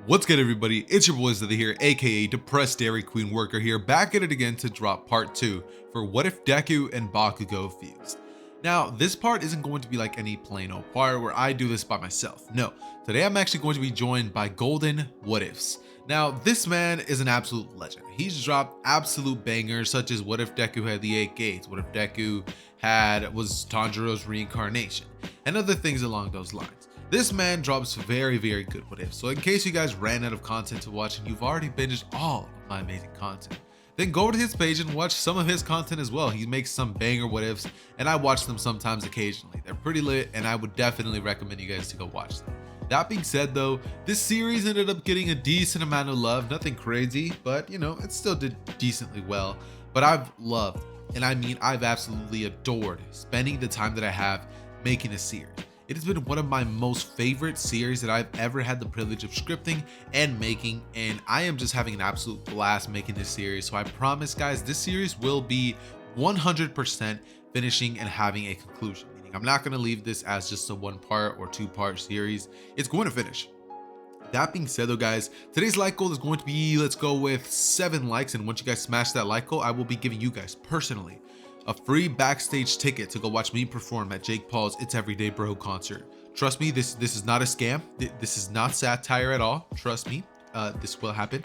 What's good, everybody? It's your boy Zither here, aka Depressed Dairy Queen Worker here, back at it again to drop part 2 for What If Deku and Bakugo Fused. Now, this part isn't going to be like any plain old part where I do this by myself. No, today I'm actually going to be joined by Golden What Ifs. Now, this man is an absolute legend. He's dropped absolute bangers such as What If Deku had the 8 Gates, What If Deku was Tanjiro's reincarnation, and other things along those lines. This man drops very good what ifs. So in case you guys ran out of content to watch and you've already binged all of my amazing content, then go over to his page and watch some of his content as well. He makes some banger what ifs and I watch them sometimes occasionally. They're pretty lit and I would definitely recommend you guys to go watch them. That being said though, this series ended up getting a decent amount of love, nothing crazy, but you know, it still did decently well. But I've loved, and I mean I've absolutely adored spending the time that I have making a series. It has been one of my most favorite series that I've ever had the privilege of scripting and making, and I am just having an absolute blast making this series. So I promise guys, this series will be 100% finishing and having a conclusion. Meaning I'm not going to leave this as just a 1-part or 2-part series. It's going to finish. That being said though guys, today's like goal is going to be, let's go with 7 likes, and once you guys smash that like goal, I will be giving you guys personally a free backstage ticket to go watch me perform at Jake Paul's It's Everyday Bro concert. Trust me, this is not a scam. This is not satire at all. Trust me, this will happen.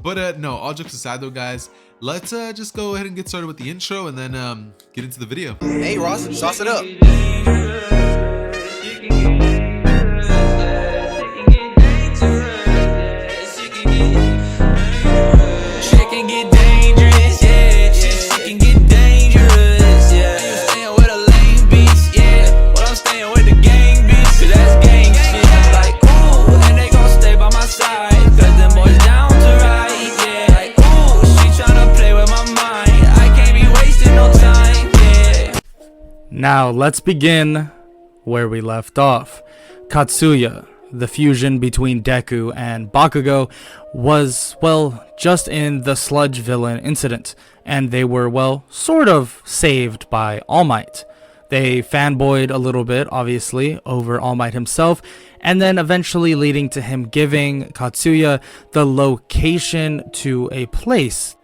But no, all jokes aside though guys, let's just go ahead and get started with the intro and then get into the video. Hey Ross, sauce it up. Now let's begin where we left off. Katsuya, the fusion between Deku and Bakugo, was, well, just in the sludge villain incident, and they were, well, sort of saved by All Might. They fanboyed a little bit, obviously, over All Might himself, and then eventually leading to him giving Katsuya the location to a place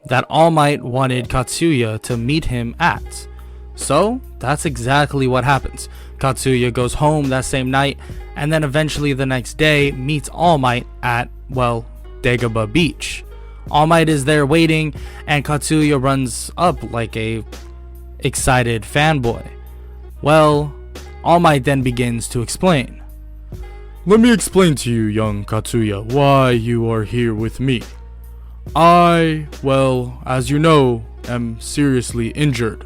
that All Might wanted Katsuya to meet him at. So that's exactly what happens. Katsuya goes home that same night and then eventually the next day meets All Might at, well, Dagobah Beach. All Might is there waiting and Katsuya runs up like a excited fanboy. Well, All Might then begins to explain. Let me explain to you, young Katsuya, why you are here with me. I, well, as you know, am seriously injured.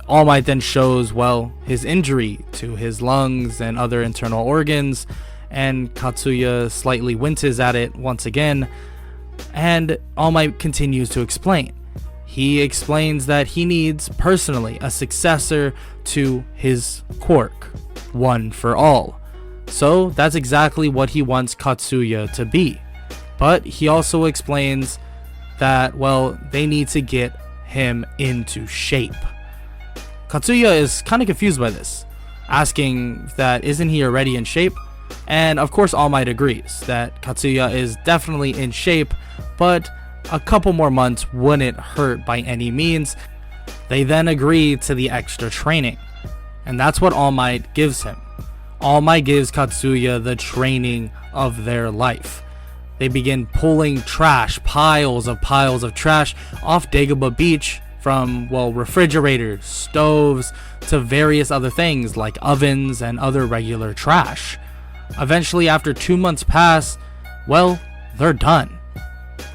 All Might then shows, well, his injury to his lungs and other internal organs, and Katsuya slightly winces at it once again, and All Might continues to explain. He explains that he needs, personally, a successor to his quirk, one for all. So that's exactly what he wants Katsuya to be. But he also explains that, well, they need to get him into shape. Katsuya is kind of confused by this, asking that isn't he already in shape? And of course All Might agrees that Katsuya is definitely in shape, but a couple more months wouldn't hurt by any means. They then agree to the extra training, and that's what All Might gives him. All Might gives Katsuya the training of their life. They begin pulling trash, piles of trash off Dagobah Beach, from, well, refrigerators, stoves, to various other things like ovens and other regular trash. Eventually, after 2 months pass, well, they're done.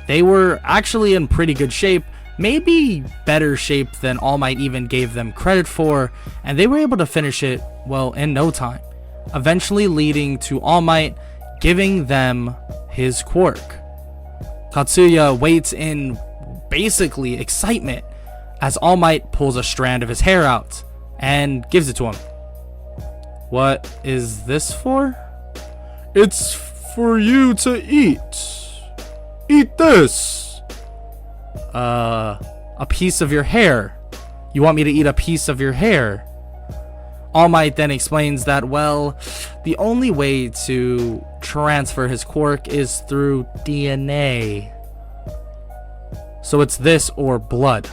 They were actually in pretty good shape, maybe better shape than All Might even gave them credit for, and they were able to finish it, well, in no time, eventually leading to All Might giving them his quirk. Katsuya waits in basically excitement as All Might pulls a strand of his hair out and gives it to him. What is this for? It's for you to eat. Eat this. A piece of your hair. You want me to eat a piece of your hair? All Might then explains that, well, the only way to transfer his quirk is through DNA. So it's this or blood.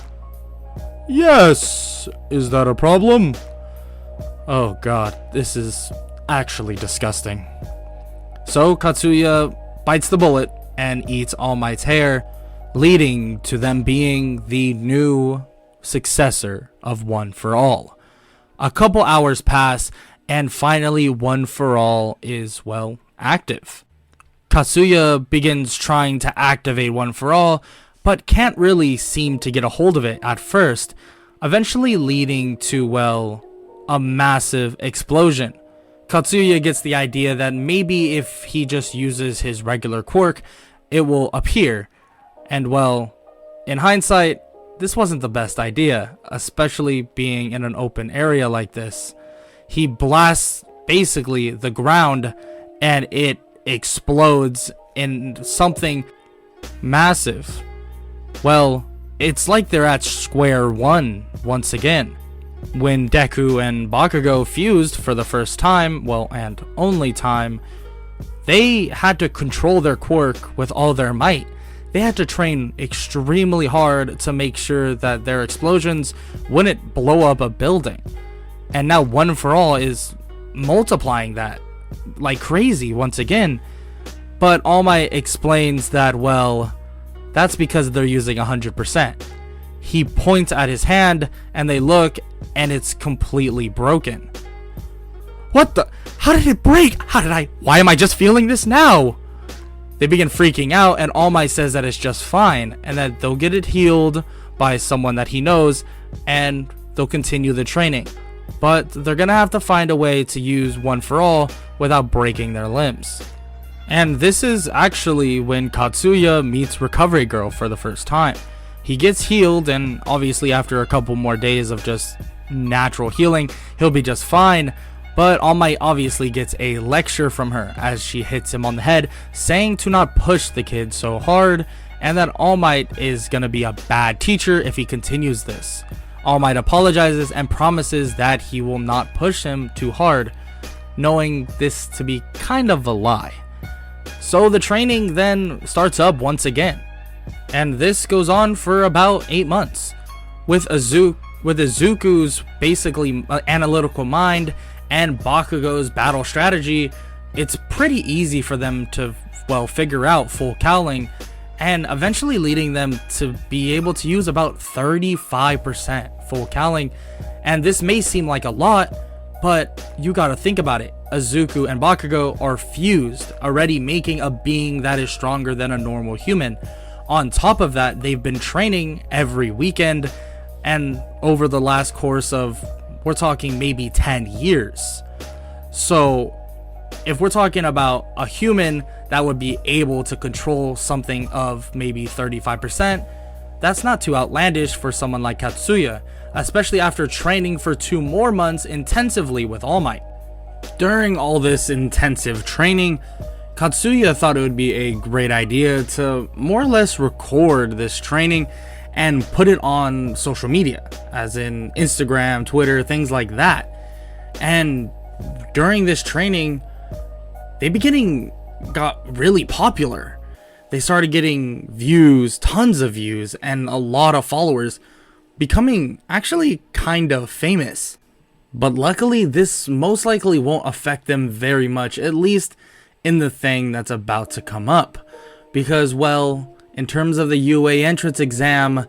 Yes, is that a problem? Oh god, this is actually disgusting. So Katsuya bites the bullet and eats All Might's hair, leading to them being the new successor of One for All. A couple hours pass, and finally One for All is, well, active. Katsuya begins trying to activate One for All, but can't really seem to get a hold of it at first, eventually leading to, well, a massive explosion. Katsuya gets the idea that maybe if he just uses his regular quirk, it will appear. And well, in hindsight, this wasn't the best idea, especially being in an open area like this. He blasts basically the ground and it explodes in something massive. Well, it's like they're at square one once again. When Deku and Bakugo fused for the first time, well, and only time, they had to control their quirk with all their might. They had to train extremely hard to make sure that their explosions wouldn't blow up a building. And now One for All is multiplying that like crazy once again. But All Might explains that, well, that's because they're using 100%. He points at his hand and they look and it's completely broken. What the? How did it break? Why am I just feeling this now? They begin freaking out and All Might says that it's just fine and that they'll get it healed by someone that he knows and they'll continue the training. But they're gonna have to find a way to use One for All without breaking their limbs. And this is actually when Katsuya meets Recovery Girl for the first time. He gets healed, and obviously after a couple more days of just natural healing, he'll be just fine. But All Might obviously gets a lecture from her as she hits him on the head, saying to not push the kid so hard, and that All Might is gonna be a bad teacher if he continues this. All Might apologizes and promises that he will not push him too hard, knowing this to be kind of a lie. So the training then starts up once again, and this goes on for about 8 months. With Izuku's basically analytical mind and Bakugo's battle strategy, it's pretty easy for them to, well, figure out full cowling, and eventually leading them to be able to use about 35% full cowling. And this may seem like a lot, but you gotta think about it. Izuku and Bakugo are fused, already making a being that is stronger than a normal human. On top of that, they've been training every weekend and over the last course of, we're talking maybe 10 years. So if we're talking about a human that would be able to control something of maybe 35%, that's not too outlandish for someone like Katsuya, especially after training for 2 more months intensively with All Might. During all this intensive training, Katsuya thought it would be a great idea to more or less record this training and put it on social media, as in Instagram, Twitter, things like that. And during this training, they got really popular. They started getting views, tons of views, and a lot of followers, becoming actually kind of famous. But luckily, this most likely won't affect them very much, at least in the thing that's about to come up. Because, well, in terms of the UA entrance exam,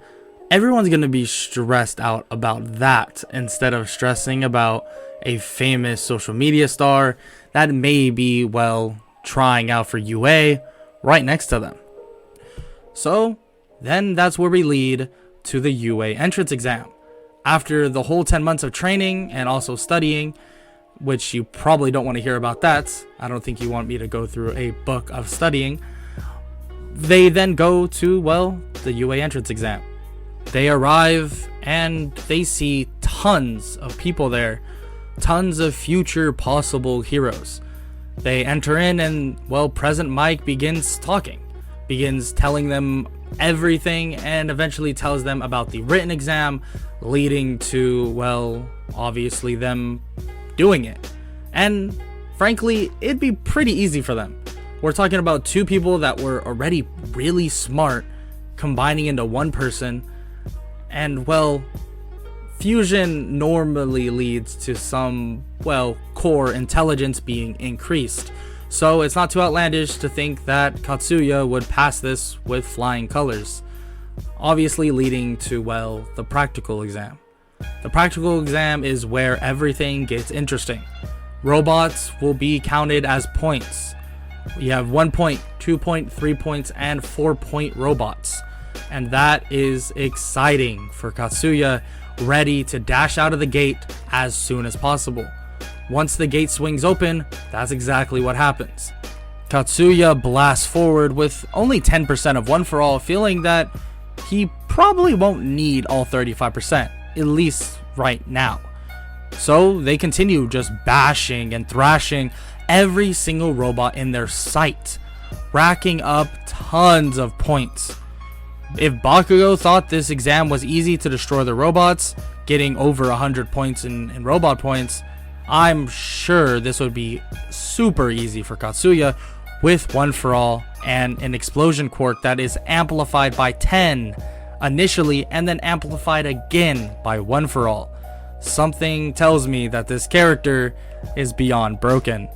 everyone's going to be stressed out about that instead of stressing about a famous social media star that may be, well, trying out for UA right next to them. So, then that's where we lead to the UA entrance exam. After the whole 10 months of training and also studying, which you probably don't want to hear about that. I don't think you want me to go through a book of studying. They then go to, well, the UA entrance exam. They arrive and they see tons of people there, tons of future possible heroes. They enter in and, well, President Mike begins talking, begins telling them everything, and eventually tells them about the written exam, leading to, well, obviously them doing it. And frankly, it'd be pretty easy for them. We're talking about two people that were already really smart combining into one person, and well, fusion normally leads to some, well, core intelligence being increased. So it's not too outlandish to think that Katsuya would pass this with flying colors, obviously leading to, well, the practical exam. The practical exam is where everything gets interesting. Robots will be counted as points. You have 1 point, 2 point, 3 points, and 4 point robots. And that is exciting for Katsuya, ready to dash out of the gate as soon as possible. Once the gate swings open, that's exactly what happens. Katsuya blasts forward with only 10% of One for All, feeling that he probably won't need all 35%, at least right now. So they continue just bashing and thrashing every single robot in their sight, racking up tons of points. If Bakugo thought this exam was easy to destroy the robots, getting over 100 points in robot points, I'm sure this would be super easy for Katsuya with One for All and an explosion quirk that is amplified by 10 initially and then amplified again by One for All. Something tells me that this character is beyond broken.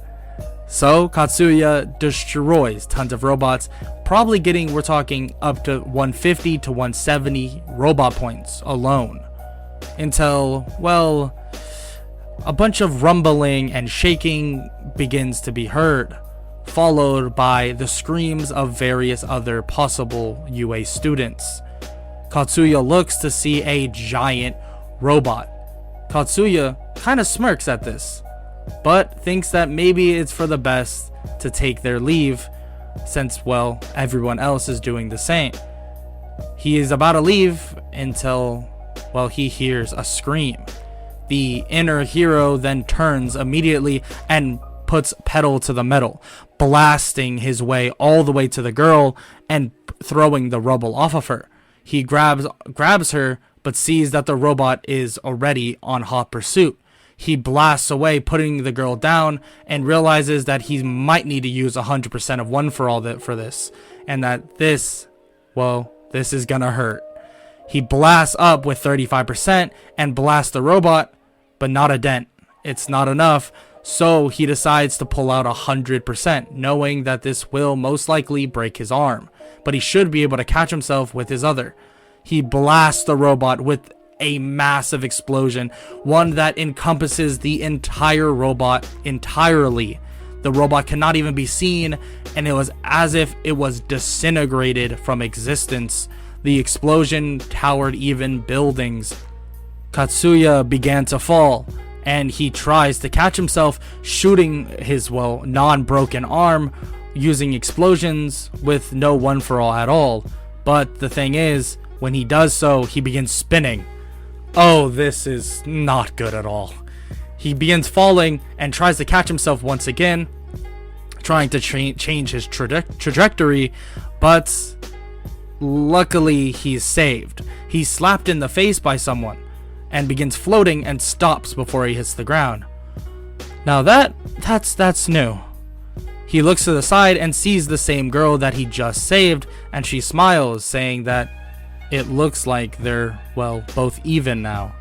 So Katsuya destroys tons of robots, probably getting, we're talking, up to 150 to 170 robot points alone. Until, well, a bunch of rumbling and shaking begins to be heard, followed by the screams of various other possible UA students. Katsuya looks to see a giant robot. Katsuya kind of smirks at this, but thinks that maybe it's for the best to take their leave, since, well, everyone else is doing the same. He is about to leave until, well, he hears a scream. The inner hero then turns immediately and puts pedal to the metal, blasting his way all the way to the girl and throwing the rubble off of her. He grabs her, but sees that the robot is already on hot pursuit. He blasts away, putting the girl down, and realizes that he might need to use 100% of One for All for this, and that this is gonna hurt. He blasts up with 35% and blasts the robot, but not a dent. It's not enough, so he decides to pull out 100%, knowing that this will most likely break his arm, but he should be able to catch himself with his other. He blasts the robot with a massive explosion, one that encompasses the entire robot entirely. The robot cannot even be seen, and it was as if it was disintegrated from existence. The explosion towered even buildings. Katsuya began to fall, and he tries to catch himself, shooting his, well, non-broken arm using explosions with no One for All at all. But the thing is, when he does so, he begins spinning. Oh, this is not good at all. He begins falling and tries to catch himself once again, trying to change his trajectory, but luckily he's saved. He's slapped in the face by someone and begins floating and stops before he hits the ground. Now that's new. He looks to the side and sees the same girl that he just saved, and she smiles, saying that it looks like they're, well, both even now.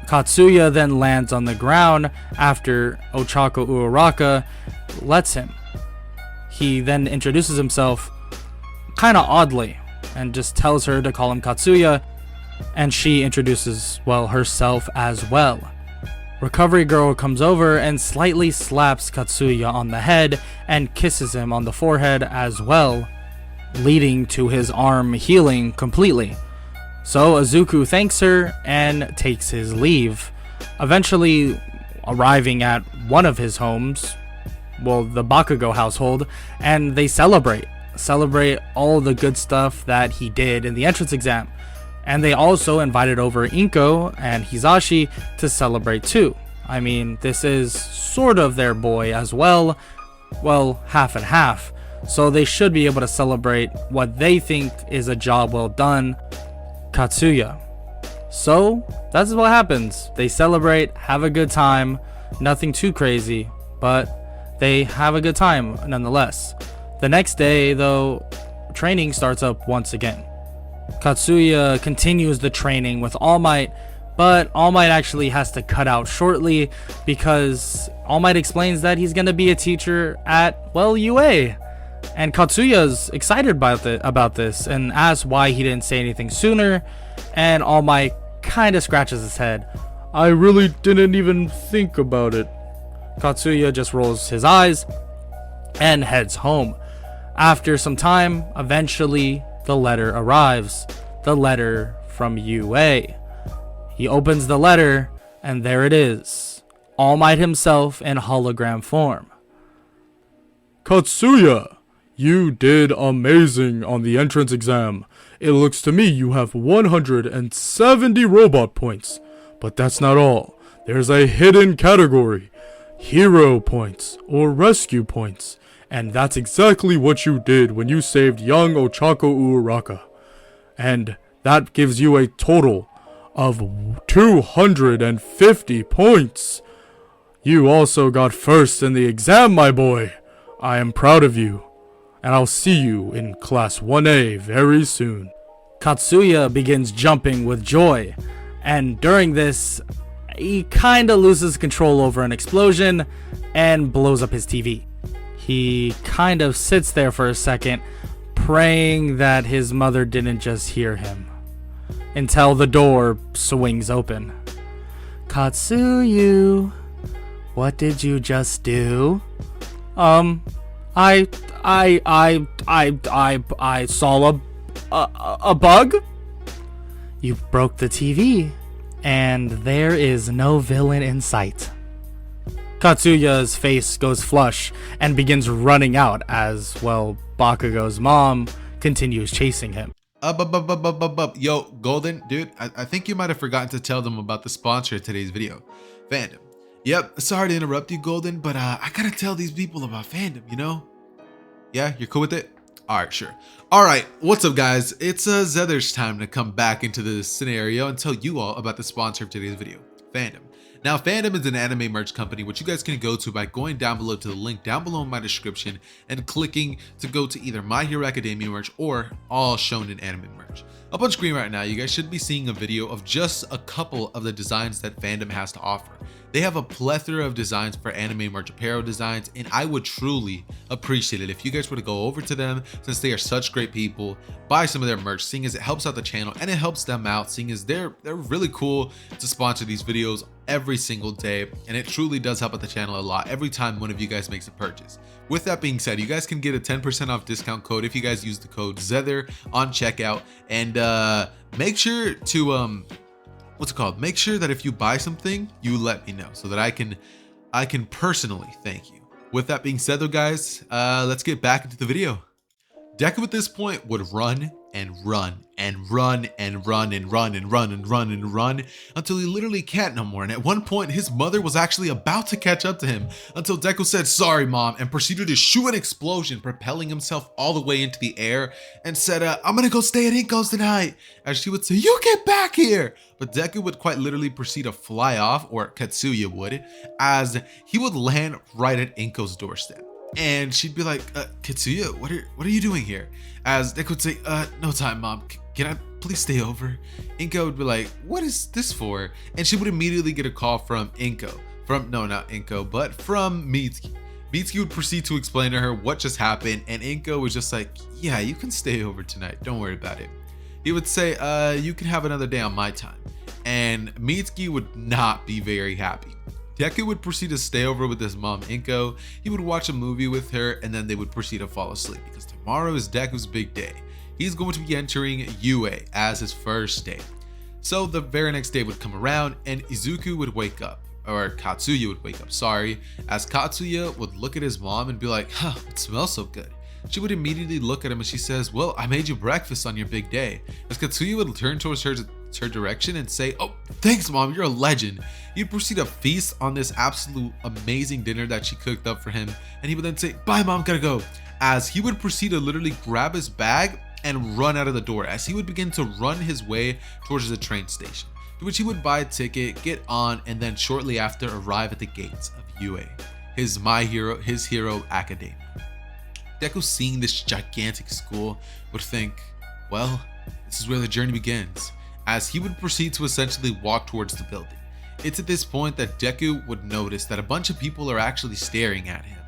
Katsuya then lands on the ground after Ochako Uraraka lets him. He then introduces himself kinda oddly and just tells her to call him Katsuya, and she introduces, well, herself as well. Recovery Girl comes over and slightly slaps Katsuya on the head and kisses him on the forehead as well, leading to his arm healing completely. So Izuku thanks her and takes his leave, eventually arriving at one of his homes, well, the Bakugo household, and they celebrate all the good stuff that he did in the entrance exam. And they also invited over Inko and Hisashi to celebrate too. I mean, this is sort of their boy as well, half and half. So they should be able to celebrate what they think is a job well done, Katsuya. So that's what happens. They celebrate, have a good time. Nothing too crazy, but they have a good time nonetheless. The next day, though, training starts up once again. Katsuya continues the training with All Might, but All Might actually has to cut out shortly because All Might explains that he's gonna be a teacher at, well, UA. And Katsuya's excited about this and asks why he didn't say anything sooner, and All Might kinda scratches his head. I really didn't even think about it. Katsuya just rolls his eyes and heads home. After some time, eventually the letter arrives. The letter from UA. He opens the letter, and there it is. All Might himself in hologram form. Katsuya, you did amazing on the entrance exam. It looks to me you have 170 robot points. But that's not all. There's a hidden category. Hero points or rescue points. And that's exactly what you did when you saved young Ochako Uraraka. And that gives you a total of 250 points. You also got first in the exam, my boy. I am proud of you. And I'll see you in class 1A very soon. Katsuya begins jumping with joy. And during this, he kinda loses control over an explosion and blows up his TV. He kind of sits there for a second, praying that his mother didn't just hear him, until the door swings open. Katsuyu, what did you just do? I saw a bug? You broke the TV, and there is no villain in sight. Katsuya's face goes flush and begins running out as, well, Bakugo's mom continues chasing him. Yo, Golden, dude, I think you might have forgotten to tell them about the sponsor of today's video, Fandom. Yep, sorry to interrupt you, Golden, but I gotta tell these people about Fandom, you know? Yeah, you're cool with it? Alright, sure. Alright, what's up guys? It's Zedder's time to come back into this scenario and tell you all about the sponsor of today's video, Fandom. Now, Fandom is an anime merch company which you guys can go to by going down below to the link down below in my description and clicking to go to either My Hero Academia merch or all shonen anime merch. Up on screen right now, you guys should be seeing a video of just a couple of the designs that Fandom has to offer. They have a plethora of designs for anime merch apparel designs, and I would truly appreciate it if you guys were to go over to them, since they are such great people, buy some of their merch, seeing as it helps out the channel and it helps them out, seeing as they're really cool to sponsor these videos every single day, and it truly does help out the channel a lot every time one of you guys makes a purchase. With that being said, you guys can get a 10% off discount code if you guys use the code ZETHER on checkout, and make sure to make sure that if you buy something, you let me know so that I can personally thank you. With that being said though, guys, let's get back into the video. Deku at this point would run and run and run and run and run and run and run and run until he literally can't no more. And at one point, his mother was actually about to catch up to him until Deku said, "Sorry, Mom," and proceeded to shoot an explosion, propelling himself all the way into the air and said, "I'm gonna go stay at Inko's tonight." As she would say, "You get back here." But Deku would quite literally proceed to fly off, or Katsuya would, as he would land right at Inko's doorstep. And she'd be like, "Katsuya, what are you doing here?" As Deku would say, "No time, Mom. Can I please stay over?" Inko would be like, "What is this for?" And she would immediately get a call from Inko. No, not Inko, but from Mitsuki. Mitsuki would proceed to explain to her what just happened, and Inko was just like, "Yeah, you can stay over tonight. Don't worry about it." He would say, "You can have another day on my time." And Mitsuki would not be very happy. Deku would proceed to stay over with his mom, Inko. He would watch a movie with her, and then they would proceed to fall asleep because tomorrow is Deku's big day. He's going to be entering UA as his first day. So the very next day would come around, and Izuku would wake up, or Katsuya would wake up, sorry, as Katsuya would look at his mom and be like, "Huh, it smells so good." She would immediately look at him and she says, "Well, I made you breakfast on your big day." As Katsuya would turn towards her direction and say, "Oh, thanks, Mom, you're a legend." He'd proceed to feast on this absolute amazing dinner that she cooked up for him, and he would then say, "Bye, Mom, gotta go." As he would proceed to literally grab his bag and run out of the door, as he would begin to run his way towards the train station. to which he would buy a ticket, get on, and then shortly after arrive at the gates of UA, his hero academia. Deku, seeing this gigantic school, would think, well, this is where the journey begins, as he would proceed to essentially walk towards the building. It's at this point that Deku would notice that a bunch of people are actually staring at him,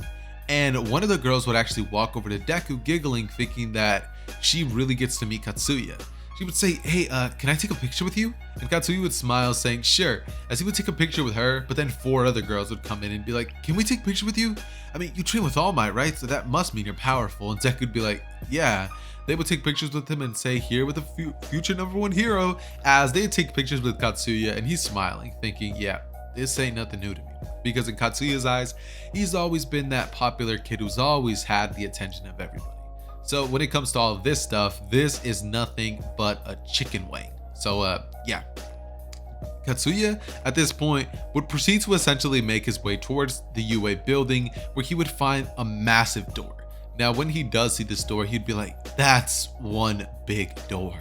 and one of the girls would actually walk over to Deku giggling, thinking that she really gets to meet Katsuya. She would say, hey, can I take a picture with you? And Katsuya would smile, saying sure, as he would take a picture with her, but then 4 other girls would come in and be like, can we take a picture with you? I mean, you train with All Might, right? So that must mean you're powerful. And Deku would be like, yeah. They would take pictures with him and say, here with the future #1 hero, as they take pictures with Katsuya, and he's smiling, thinking, yeah, this ain't nothing new to me. Because in Katsuya's eyes, he's always been that popular kid who's always had the attention of everybody. So when it comes to all of this stuff, this is nothing but a chicken wing. So yeah. Katsuya at this point would proceed to essentially make his way towards the UA building, where he would find a massive door. Now when he does see this door, he'd be like, that's one big door.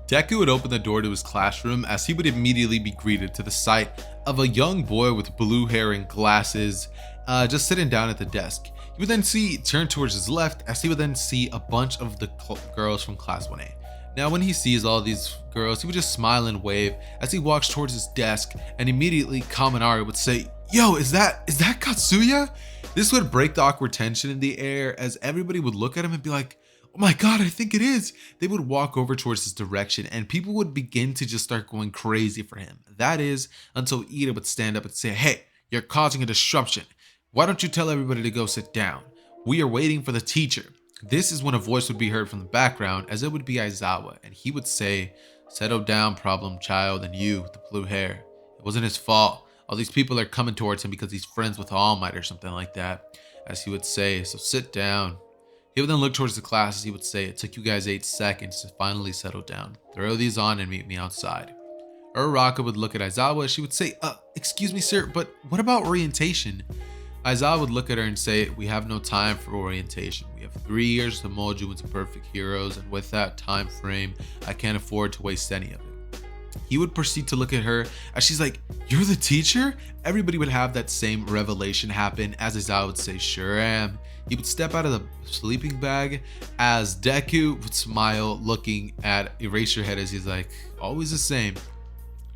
Deku would open the door to his classroom, as he would immediately be greeted to the sight of a young boy with blue hair and glasses, just sitting down at the desk. He would then turn towards his left, as he would then see a bunch of the girls from class 1A. Now when he sees all these girls, he would just smile and wave as he walks towards his desk, and immediately Kaminari would say, yo, is that Katsuya? This would break the awkward tension in the air, as everybody would look at him and be like, oh my god, I think it is. They would walk over towards his direction, and people would begin to just start going crazy for him. That is, until Ida would stand up and say, hey, you're causing a disruption. Why don't you tell everybody to go sit down? We are waiting for the teacher. This is when a voice would be heard from the background, as it would be Aizawa, and he would say, settle down, problem child, and you with the blue hair. It wasn't his fault. All these people are coming towards him because he's friends with All Might or something like that, as he would say, so sit down. He would then look towards the class, as he would say, it took you guys 8 seconds to finally settle down. Throw these on and meet me outside. Uraraka would look at Aizawa. She would say, excuse me, sir, but what about orientation? Aizawa would look at her and say, we have no time for orientation. We have 3 years to mold you into perfect heroes, and with that time frame, I can't afford to waste any of it. He would proceed to look at her as she's like, you're the teacher? Everybody would have that same revelation happen, as Aizawa would say, sure am. He would step out of the sleeping bag, as Deku would smile, looking at Eraserhead, as he's like, always the same.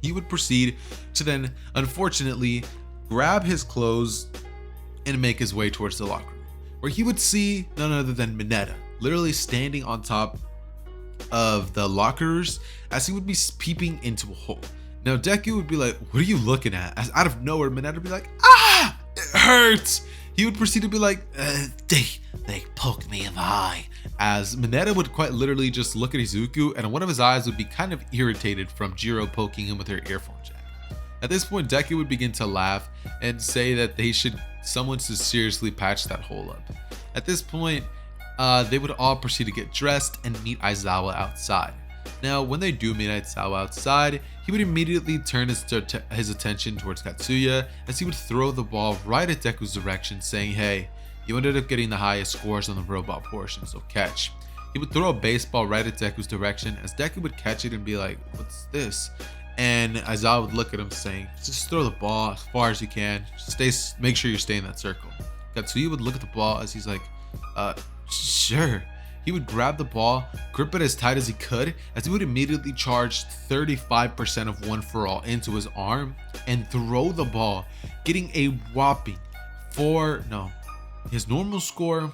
He would proceed to then, unfortunately, grab his clothes and make his way towards the locker room, where he would see none other than Mineta, literally standing on top of the lockers, as he would be peeping into a hole. Now Deku would be like, what are you looking at? As out of nowhere, Mineta would be like, ah, it hurts. He would proceed to be like, they poked me in the eye. As Mineta would quite literally just look at Izuku, and one of his eyes would be kind of irritated from Jiro poking him with her earphone jack. At this point, Deku would begin to laugh and say that someone should seriously patch that hole up. At this point, they would all proceed to get dressed and meet Aizawa outside. Now, when they do meet Aizawa outside, he would immediately turn his attention towards Katsuya, as he would throw the ball right at Deku's direction, saying, hey, you ended up getting the highest scores on the robot portion, so catch. He would throw a baseball right at Deku's direction, as Deku would catch it and be like, what's this? And Aizawa would look at him saying, just throw the ball as far as you can. Make sure you stay in that circle. Katsuya would look at the ball, as he's like, sure. He would grab the ball, grip it as tight as he could, as he would immediately charge 35% of One For All into his arm and throw the ball, getting a whopping his normal score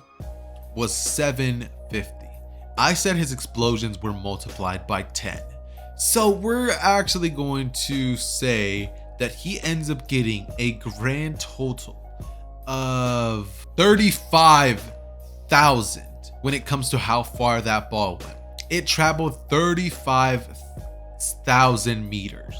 was 750. I said his explosions were multiplied by 10. So we're actually going to say that he ends up getting a grand total of 35,000 when it comes to how far that ball went. It traveled 35,000 meters.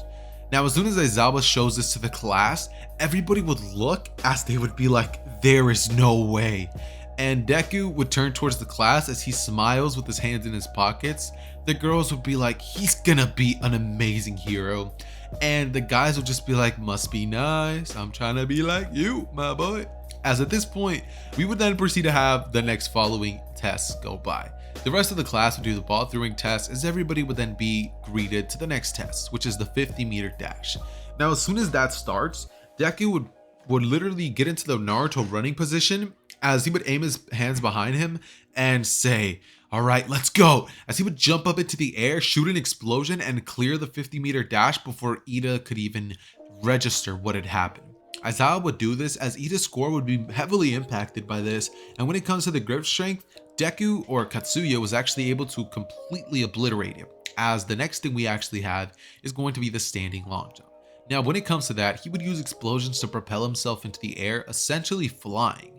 Now, as soon as Aizawa shows this to the class, everybody would look, as they would be like, there is no way. And Deku would turn towards the class as he smiles with his hands in his pockets. The girls would be like, he's gonna be an amazing hero. And the guys would just be like, must be nice. I'm trying to be like you, my boy. as at this point, we would then proceed to have the next following tests go by. The rest of the class would do the ball throwing test, as everybody would then be greeted to the next test, which is the 50-meter dash. Now, as soon as that starts, Deku would literally get into the Naruto running position, as he would aim his hands behind him and say, "All right, let's go," as he would jump up into the air, shoot an explosion, and clear the 50-meter dash before Ida could even register what had happened. Aizawa would do this as Ida's score would be heavily impacted by this, and when it comes to the grip strength, Deku or Katsuya was actually able to completely obliterate him, as the next thing we actually have is going to be the standing long jump. Now, when it comes to that, he would use explosions to propel himself into the air, essentially flying,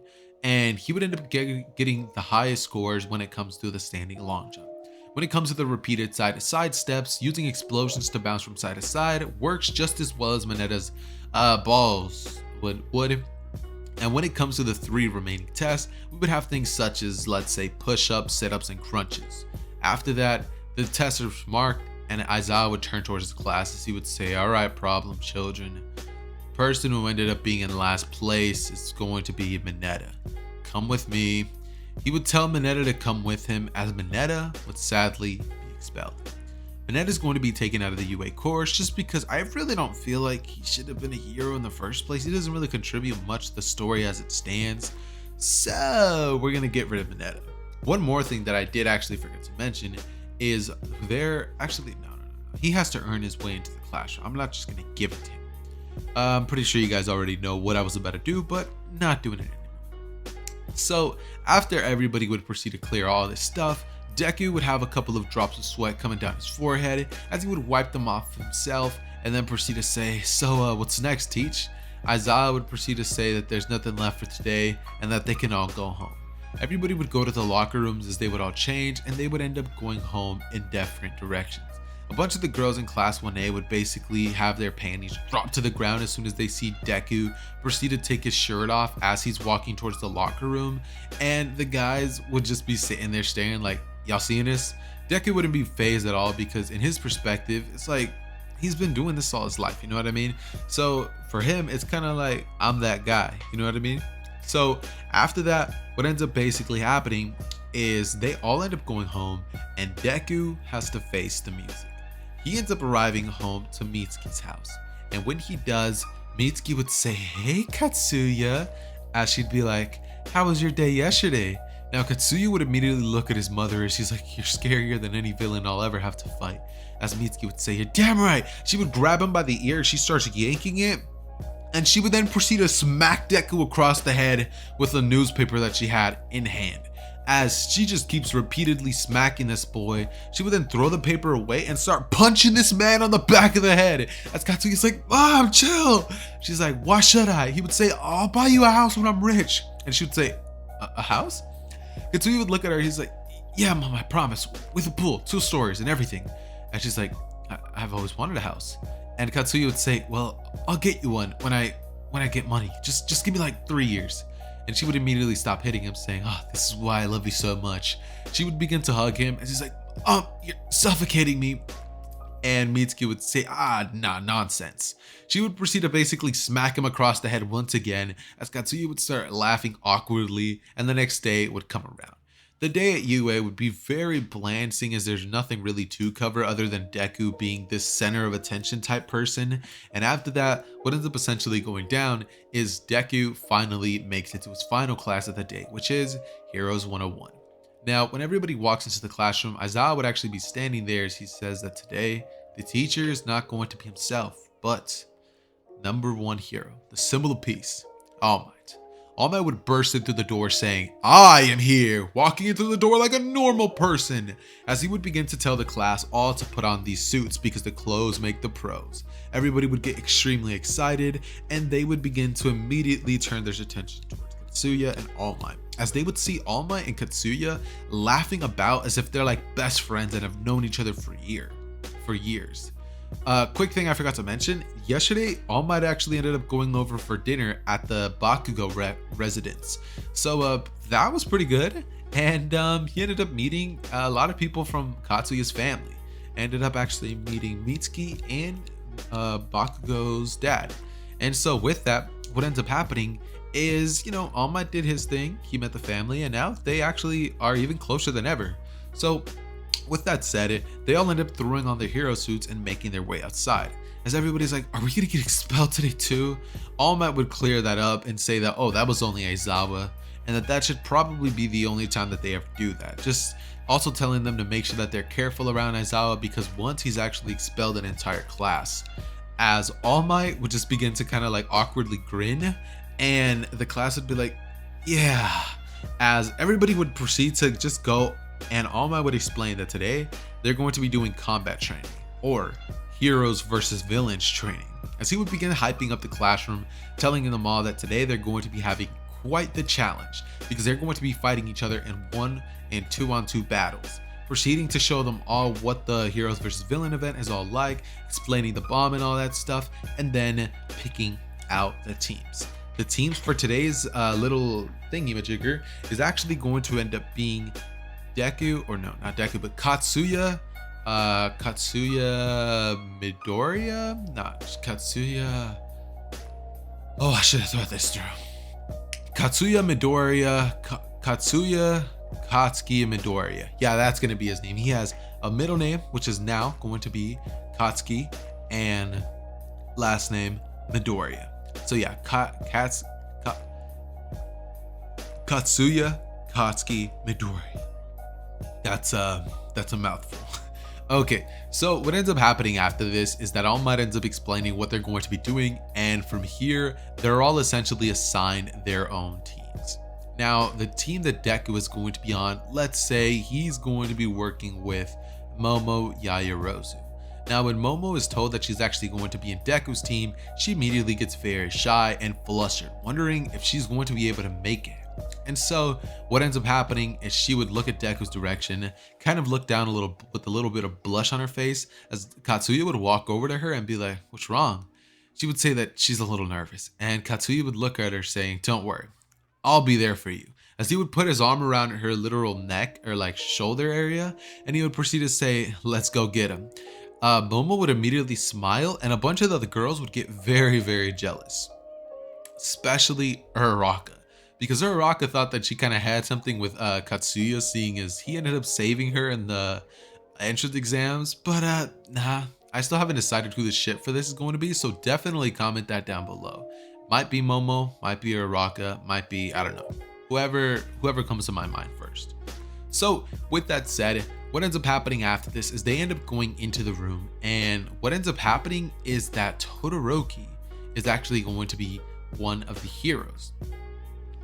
and he would end up getting the highest scores when it comes to the standing long jump. When it comes to the repeated side-to-side steps, using explosions to bounce from side to side works just as well as Mineta's balls would. And when it comes to the 3 remaining tests, we would have things such as, let's say, push-ups, sit-ups, and crunches. After that, the tests are marked, and Aizawa would turn towards his class as he would say, "All right, problem children. Person who ended up being in last place is going to be Mineta. Come with me." He would tell Mineta to come with him, as Mineta would sadly be expelled. Mineta is going to be taken out of the UA course just because I really don't feel like he should have been a hero in the first place. He doesn't really contribute much to the story as it stands. So we're going to get rid of Mineta. One more thing that I did actually forget to mention is he has to earn his way into the classroom. I'm not just going to give it to him. I'm pretty sure you guys already know what I was about to do, but not doing it anymore. So after everybody would proceed to clear all this stuff, Deku would have a couple of drops of sweat coming down his forehead as he would wipe them off himself and then proceed to say, "So what's next, Teach?" Aizawa would proceed to say that there's nothing left for today and that they can all go home. Everybody would go to the locker rooms as they would all change, and they would end up going home in different directions. A bunch of the girls in class 1A would basically have their panties drop to the ground as soon as they see Deku proceed to take his shirt off as he's walking towards the locker room, and the guys would just be sitting there staring like, "Y'all seeing this?" Deku wouldn't be fazed at all because in his perspective, it's like he's been doing this all his life, you know what I mean? So for him, it's kind of like, I'm that guy, you know what I mean? So after that, what ends up basically happening is they all end up going home, and Deku has to face the music. He ends up arriving home to Mitsuki's house, and when he does, Mitsuki would say, "Hey Katsuya," as she'd be like, "How was your day yesterday?" Now Katsuya would immediately look at his mother as she's like, "You're scarier than any villain I'll ever have to fight." As Mitsuki would say, "You're damn right." She would grab him by the ear, she starts yanking it, and she would then proceed to smack Deku across the head with a newspaper that she had in hand. As she just keeps repeatedly smacking this boy, she would then throw the paper away and start punching this man on the back of the head. As Katsuya's like, "Mom, chill." She's like, "Why should I?" He would say, "I'll buy you a house when I'm rich." And she would say, a house? Katsuya would look at her, he's like, "Yeah, Mom, I promise. With a pool, 2 stories and everything." And she's like, I've always wanted a house." And Katsuya would say, "Well, I'll get you one when I get money. Just give me like 3 years." And she would immediately stop hitting him, saying, "Oh, this is why I love you so much." She would begin to hug him, and she's like, "You're suffocating me." And Mitsuki would say, "Nah, nonsense." She would proceed to basically smack him across the head once again, as Katsuya would start laughing awkwardly, and the next day it would come around. The day at UA would be very bland, seeing as there's nothing really to cover other than Deku being this center of attention type person. And after that, what ends up essentially going down is Deku finally makes it to his final class of the day, which is Heroes 101. Now, when everybody walks into the classroom, Aizawa would actually be standing there as he says that today, the teacher is not going to be himself, but number 1 hero, the symbol of peace, All Might. All Might would burst in through the door saying, "I am here," walking into the door like a normal person, as he would begin to tell the class all to put on these suits because the clothes make the pros. Everybody would get extremely excited, and they would begin to immediately turn their attention towards Katsuya and All Might, as they would see All Might and Katsuya laughing about as if they're like best friends and have known each other for years. Quick thing I forgot to mention, yesterday All Might actually ended up going over for dinner at the Bakugo residence, so that was pretty good, and he ended up meeting a lot of people from Katsuya's family. Ended up actually meeting Mitsuki and Bakugo's dad. And so with that, what ends up happening is, All Might did his thing. He met the family, and now they actually are even closer than ever. So, with that said, they all end up throwing on their hero suits and making their way outside. As everybody's like, are we gonna get expelled today too? All Might would clear that up and say that, oh, that was only Aizawa, and that should probably be the only time that they ever do that. Just also telling them to make sure that they're careful around Aizawa, because once he's actually expelled an entire class. As All Might would just begin to kind of like awkwardly grin, and the class would be like, yeah. As everybody would proceed to just go, and All Might would explain that today they're going to be doing combat training, or heroes versus villains training. As he would begin hyping up the classroom, telling them all that today they're going to be having quite the challenge, because they're going to be fighting each other in 1 and 2-on-2 battles. Proceeding to show them all what the heroes versus villain event is all like, explaining the bomb and all that stuff, and then picking out the teams. The teams for today's little thingy-majigger is actually going to end up being Deku, or no, not Deku, but Katsuya Midoriya? Not Katsuya. Oh, I should have thought this through. Katsuya Midoriya, Katsuya Katsuki Midoriya. Yeah, that's going to be his name. He has a middle name, which is now going to be Katsuki, and last name Midoriya. So yeah, Katsuya Katsuki Midoriya. That's a mouthful. Okay, so what ends up happening after this is that All Might ends up explaining what they're going to be doing, and from here, they're all essentially assigned their own teams. Now, the team that Deku is going to be on, let's say he's going to be working with Momo Yaoyorozu. Now, when Momo is told that she's actually going to be in Deku's team, she immediately gets very shy and flustered, wondering if she's going to be able to make it. And so what ends up happening is she would look at Deku's direction, kind of look down a little with a little bit of blush on her face, as Katsuya would walk over to her and be like, what's wrong? She would say that she's a little nervous, and Katsuya would look at her saying, don't worry, I'll be there for you. As he would put his arm around her literal neck or like shoulder area, and he would proceed to say, let's go get him. Momo would immediately smile, and a bunch of the other girls would get very, very jealous, especially Uraraka. Because Uraraka thought that she kind of had something with Katsuya, seeing as he ended up saving her in the entrance exams. But nah, I still haven't decided who the ship for this is going to be, so definitely comment that down below. Might be Momo, might be Uraraka, might be, I don't know, whoever comes to my mind first. So with that said, what ends up happening after this is they end up going into the room, and what ends up happening is that Todoroki is actually going to be one of the heroes,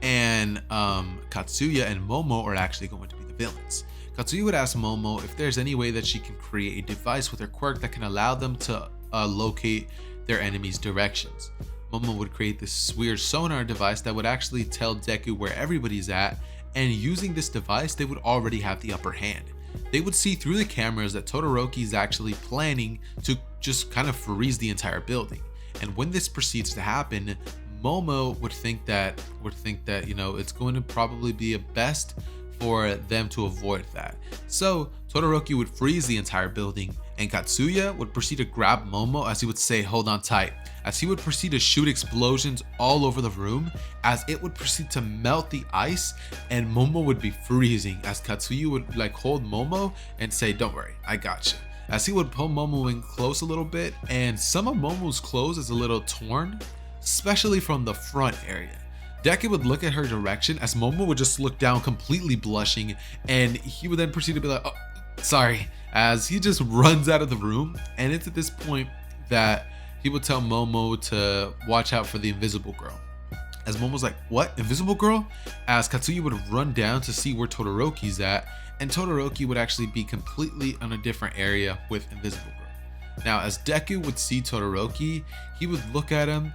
and Katsuya and Momo are actually going to be the villains. Katsuya would ask Momo if there's any way that she can create a device with her quirk that can allow them to locate their enemies' directions. Momo would create this weird sonar device that would actually tell Deku where everybody's at, and using this device, they would already have the upper hand. They would see through the cameras that Todoroki is actually planning to just kind of freeze the entire building. And when this proceeds to happen, Momo would think that it's going to probably be best for them to avoid that. So Todoroki would freeze the entire building, and Katsuya would proceed to grab Momo as he would say, hold on tight, as he would proceed to shoot explosions all over the room, as it would proceed to melt the ice, and Momo would be freezing, as Katsuya would like hold Momo and say, don't worry, I got you. As he would pull Momo in close a little bit, and some of Momo's clothes is a little torn, especially from the front area. Deku would look at her direction as Momo would just look down completely blushing, and he would then proceed to be like, oh, sorry, as he just runs out of the room. And it's at this point that he would tell Momo to watch out for the invisible girl. As Momo's like, what, invisible girl? As Katsuya would run down to see where Todoroki's at, and Todoroki would actually be completely on a different area with invisible girl. Now, as Deku would see Todoroki, he would look at him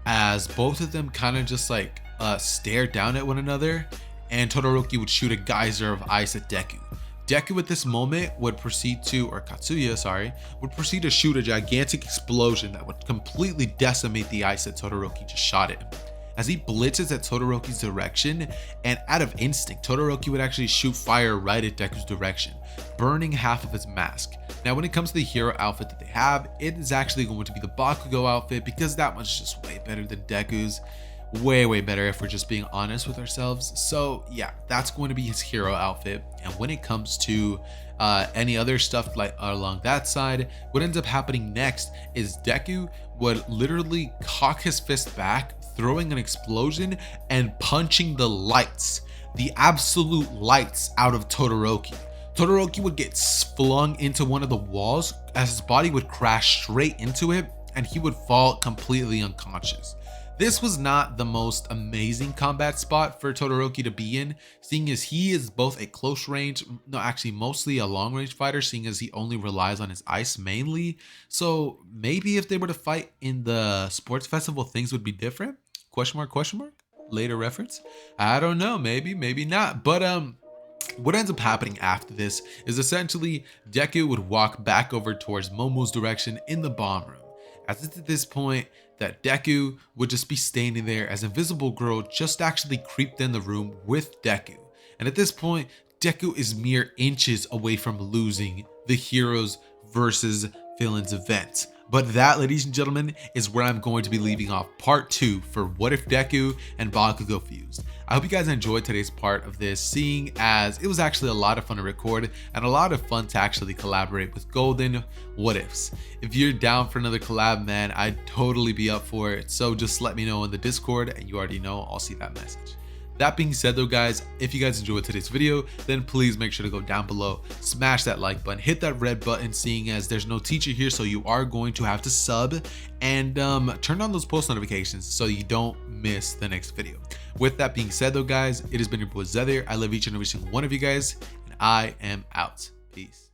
as both of them kind of just like stare down at one another, and Todoroki would shoot a geyser of ice at Deku. Deku at this moment would proceed to, or Katsuya, would proceed to shoot a gigantic explosion that would completely decimate the ice that Todoroki just shot at him. As he blitzes at Todoroki's direction, and out of instinct, Todoroki would actually shoot fire right at Deku's direction, burning half of his mask. Now, when it comes to the hero outfit that they have, it is actually going to be the Bakugo outfit, because that one's just way better than Deku's. way better if we're just being honest with ourselves. So yeah, that's going to be his hero outfit. And when it comes to any other stuff like along that side, what ends up happening next is Deku would literally cock his fist back, throwing an explosion and punching the lights, the absolute lights out of Todoroki. Todoroki would get flung into one of the walls as his body would crash straight into it and he would fall completely unconscious. This was not the most amazing combat spot for Todoroki to be in, seeing as he is both a close range, no, actually mostly a long range fighter, seeing as he only relies on his ice mainly. So maybe if they were to fight in the sports festival, things would be different? Question mark, question mark? Later reference? I don't know, maybe not. But what ends up happening after this is essentially Deku would walk back over towards Momo's direction in the bomb room. As it's at this point that Deku would just be standing there as Invisible Girl just actually creeped in the room with Deku. And at this point, Deku is mere inches away from losing the heroes versus villains event. But that, ladies and gentlemen, is where I'm going to be leaving off part 2 for What If Deku and Bakugo Fused. I hope you guys enjoyed today's part of this, seeing as it was actually a lot of fun to record and a lot of fun to actually collaborate with Golden What Ifs. If you're down for another collab, man, I'd totally be up for it. So just let me know in the Discord, and you already know I'll see that message. That being said though, guys, if you guys enjoyed today's video, then please make sure to go down below, smash that like button, hit that red button, seeing as there's no teacher here, so you are going to have to sub, and turn on those post notifications so you don't miss the next video. With that being said though, guys, it has been your boy Zed here. I love each and every single one of you guys, and I am out. Peace.